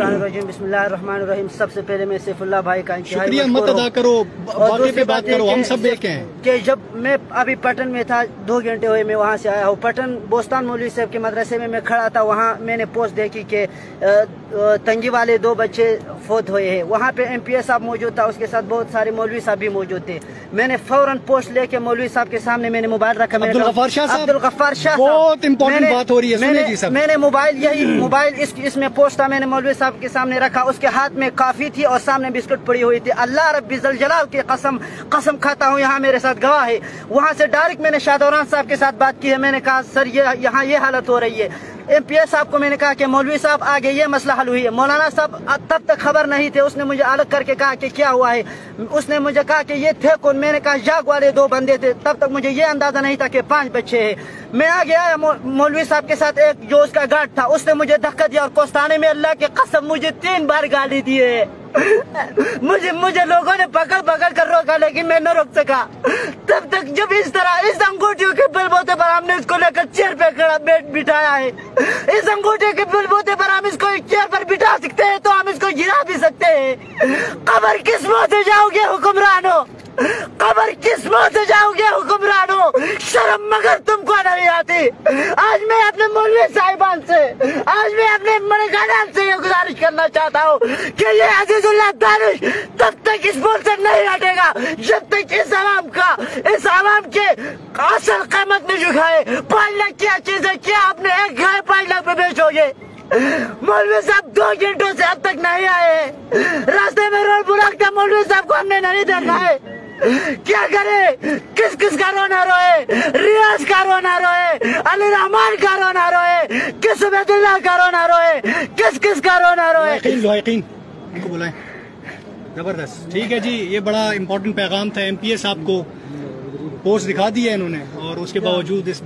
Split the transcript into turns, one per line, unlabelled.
मिनशैतानिर्रजीम बिस्मिल्लाहिर्रहमानिर्रहीम। सबसे पहले मैं सैफुल्लाह भाई का
शुक्रिया मत अदा करो, बातें पे बात करो, हम सब एक हैं।
कि जब मैं अभी पटन में था 2 घंटे हुए मैं वहाँ से आया हूँ। पटन बोस्तान मौलवी साहब के मदरसे में मैं खड़ा था, वहाँ मैंने पोस्ट देखी कि तंगी वाले 2 बच्चे फौत हुए हैं। वहाँ पे MPA साहब मौजूद था, उसके साथ बहुत सारे मौलवी साहब भी मौजूद थे। मैंने फौरन पोस्ट लेके मौलवी साहब के सामने मैंने मोबाइल रखा।
अब्दुल गफ्फार शाह
बहुत
इंपॉर्टेंट बात हो रही है, सुनिए जी सब।
मैंने मोबाइल इसमें पोस्ट था, मैंने मौलवी साहब के सामने रखा। उसके हाथ में काफी थी और सामने बिस्कुट पड़ी हुई थी। अल्लाह रब्बी ज़ल जलाल की कसम खाता हूँ, यहाँ मेरे साथ गवाह है। वहाँ से डायरेक्ट मैंने शाहदौरान साहब के साथ बात की है। मैंने कहा सर यहाँ ये हालत हो रही है। MPA साहब को मैंने कहा कि मौलवी साहब आगे ये मसला हल हुई है। मौलाना साहब तब तक खबर नहीं थे, उसने मुझे अलग करके कहा कि क्या हुआ है। उसने मुझे कहा कि ये थे कौन, मैंने कहा जाग वाले 2 बंदे थे। तब तक मुझे ये अंदाजा नहीं था कि 5 बच्चे हैं। मैं आगे आया, मौलवी साहब के साथ एक जो उसका गार्ड था उसने मुझे धक्का दिया और कोस्ताने में अल्लाह की कसम मुझे 3 बार गाली दी है। मुझे लोगों ने पकड़ कर रोका, लेकिन मैं न रोक सका। तब तक जब इस तरह इस अंगूठियों के बलबूते पर हमने इसको लेकर चेयर पे खड़ा बिठाया है। इस अंगूठे के बलबूते पर हम इसको चेयर पर बिठा सकते हैं तो हम इसको गिरा भी सकते हैं। कब्र किस मुंह से जाओगे हुक्मरानों, कब्र किस मुंह से जाओगे हुक्मरानों, शर्म मगर तुमको नहीं आती। आज मैं अपने मौलवी साहिबान से, आज मैं अपने मरगानान से ये गुजारिश करना चाहता हूँ कि ये अजीजुल्लाह दानिश तब तक इस मुल्क से नहीं हटेगा जब तक इस आवाम के असल कीमत नहीं चुकाए। 5 लाख क्या चीज है, क्या आपने एक गाय 5 लाख पे बेचोगे? मौलवी साहब 2 घंटों से अब तक नहीं आए। रास्ते में रोड ब्लॉक था, मौलवी साहब को हमने नहीं देखा है। क्या करे, किस का रोना रोए, रियाज का रोना रोए, अली रहमान का रोना रोए, किस उबैदुल्लाह का रोना रोए, किस का रोना रोए।
इनको बुलाएं। जबरदस्त, ठीक है जी। ये बड़ा इम्पोर्टेंट पैगाम था। MPA साहब को पोस्ट दिखा दिया इन्होंने और उसके बावजूद इस